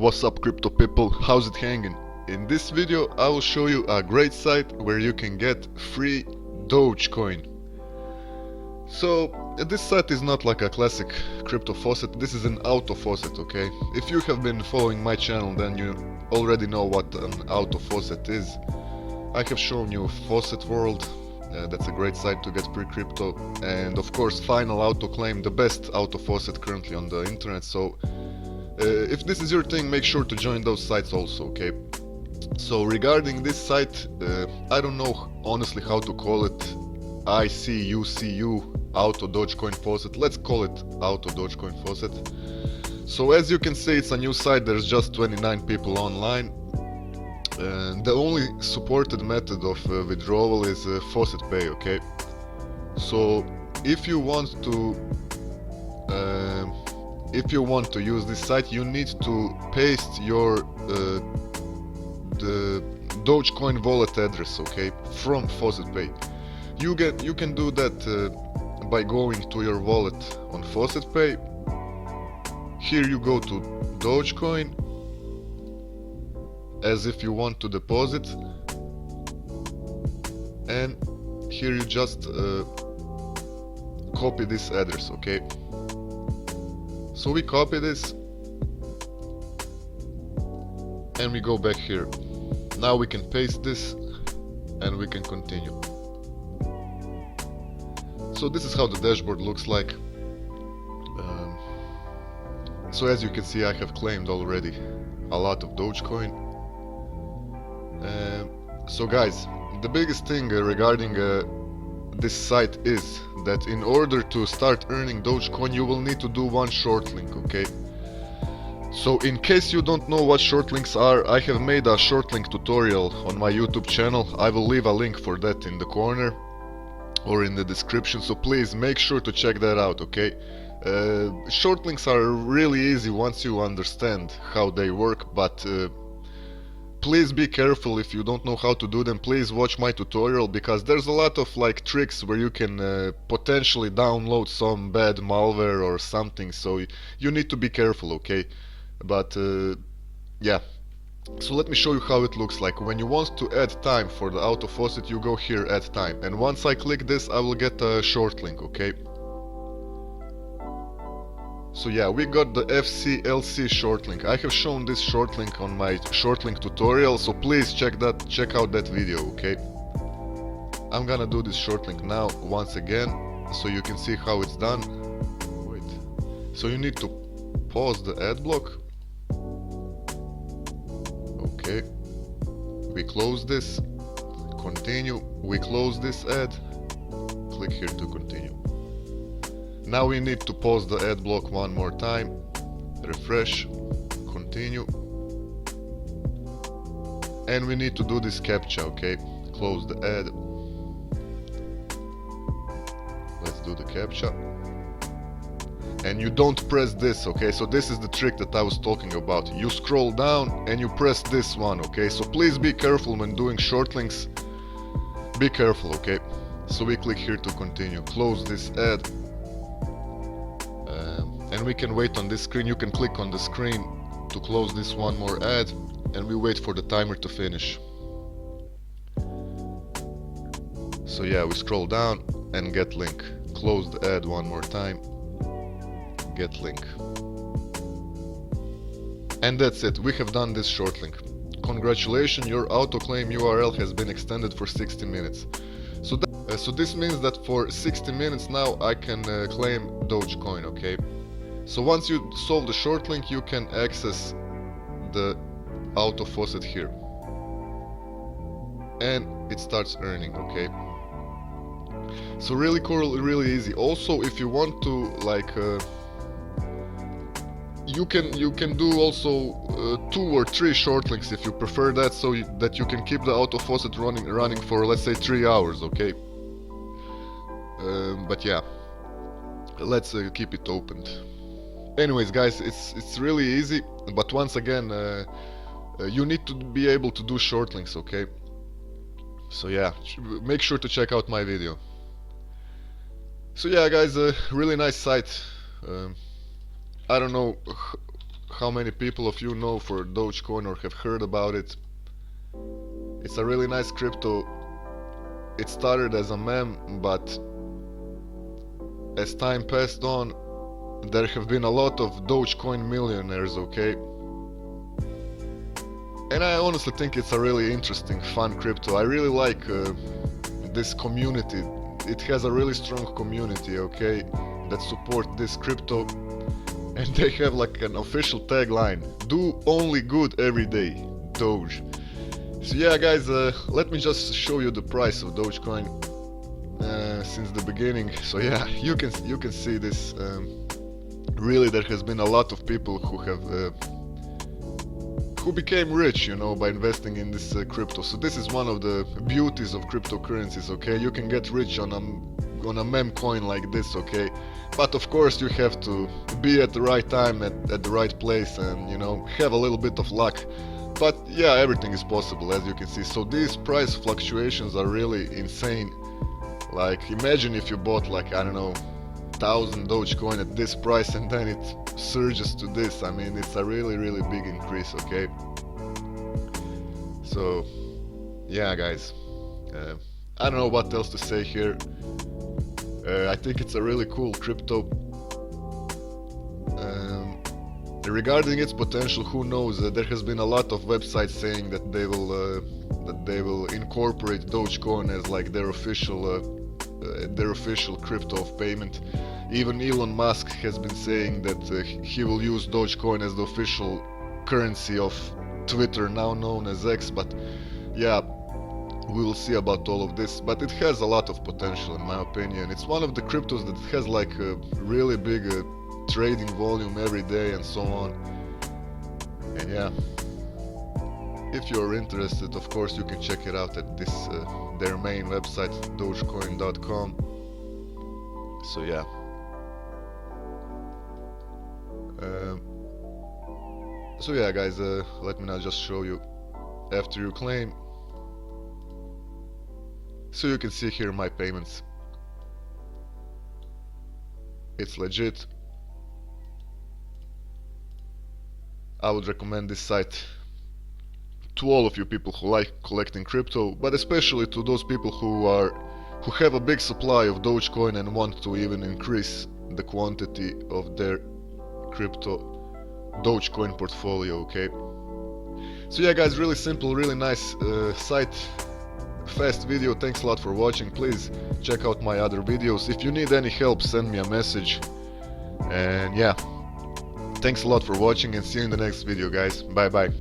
What's up, crypto people? How's it hanging? In this video I will show you a great site where you can get free DOGECOIN. So this site is not like a classic crypto faucet, this is an auto faucet, okay? If you have been following my channel, then you already know what an auto faucet is. I have shown you Faucet World, that's a great site to get free crypto, and of course Final Auto Claim, the best auto faucet currently on the internet. So if this is your thing, make sure to join those sites also, okay? So regarding this site, I don't know honestly how to call it. ICUCU, Auto DOGECOIN Faucet. Let's call it Auto DOGECOIN Faucet. So as you can see, it's a new site, there's just 29 people online. The only supported method of withdrawal is FaucetPay, okay? So if you want to use this site, you need to paste your the DOGECOIN wallet address, okay, from FaucetPay. You can do that by going to your wallet on FaucetPay. Here you go to DOGECOIN as if you want to deposit, and here you just copy this address, okay? So we copy this and we go back here. Now we can paste this and we can continue. So this is how the dashboard looks like. So as you can see, I have claimed already a lot of DOGECOIN. So guys, the biggest thing regarding this site is that in order to start earning DOGECOIN, you will need to do one short link, okay? So in case you don't know what short links are, I have made a short link tutorial on my YouTube channel. I will leave a link for that in the corner or in the description, so please make sure to check that out, okay? Short links are really easy once you understand how they work, but please be careful if you don't know how to do them. Please watch my tutorial, because there's a lot of like tricks where you can potentially download some bad malware or something, so you need to be careful, okay? But yeah, so let me show you how it looks like. When you want to add time for the auto faucet, you go here, add time, and once I click this, I will get a short link, okay? So yeah, we got the FCLC short link. I have shown this short link on my short link tutorial, so please check out that video, okay? I'm gonna do this short link now once again, so you can see how it's done. Wait. So you need to pause the ad block. Okay. We close this. Continue. We close this ad. Click here to continue. Now we need to pause the ad block one more time, refresh, continue, and we need to do this captcha, okay? Close the ad. Let's do the captcha. And you don't press this, okay? So this is the trick that I was talking about. You scroll down and you press this one, okay? So please be careful when doing short links. Be careful, okay? So we click here to continue, close this ad. And we can wait on this screen. You can click on the screen to close this one more ad, and we wait for the timer to finish. So yeah, we scroll down and get link. Close the ad one more time, get link. And that's it, we have done this short link. Congratulations, your auto claim URL has been extended for 60 minutes. So this means that for 60 minutes now I can claim DOGECOIN, okay? So once you solve the short link, you can access the auto faucet here. And it starts earning, okay? So really cool, really easy. Also, if you want to like you can do also 2 or 3 short links if you prefer that, so that you can keep the auto faucet running for, let's say, 3 hours, okay? But yeah, let's keep it opened. Anyways guys, it's really easy, but once again you need to be able to do short links, okay? So yeah, make sure to check out my video. So yeah guys, a really nice site. I don't know how many people of you know for Dogecoin or have heard about it. It's a really nice crypto. It started as a meme, but as time passed on, there have been a lot of Dogecoin millionaires, okay? And I honestly think it's a really interesting, fun crypto. I really like this community. It has a really strong community, okay, that support this crypto. And they have like an official tagline: do only good every day, Doge. So yeah guys, let me just show you the price of Dogecoin since the beginning. So yeah, you can see this. Really, there has been a lot of people who became rich, you know, by investing in this crypto. So this is one of the beauties of cryptocurrencies, okay? You can get rich on a meme coin like this, okay? But of course you have to be at the right time at the right place, and you know, have a little bit of luck. But yeah, everything is possible, as you can see. So these price fluctuations are really insane. Like, imagine if you bought like, I don't know, 1,000 Dogecoin at this price and then it surges to this. I mean, it's a really big increase, okay? So yeah guys, I don't know what else to say here. I think it's a really cool crypto. Regarding its potential, who knows? There has been a lot of websites saying that they will incorporate Dogecoin as like their official crypto of payment. Even Elon Musk has been saying that he will use Dogecoin as the official currency of Twitter, now known as X. But yeah, we will see about all of this. But it has a lot of potential, in my opinion. It's one of the cryptos that has like a really big trading volume every day and so on. And yeah, if you're interested, of course you can check it out at this their main website, dogecoin.com. So yeah, guys, let me now just show you after you claim. So you can see here my payments. It's legit. I would recommend this site to all of you people who like collecting crypto, but especially to those people who have a big supply of Dogecoin and want to even increase the quantity of their crypto Dogecoin portfolio, okay? So yeah guys, really simple, really nice site, fast video. Thanks a lot for watching. Please check out my other videos. If you need any help, send me a message. And yeah, thanks a lot for watching, and see you in the next video guys. Bye bye.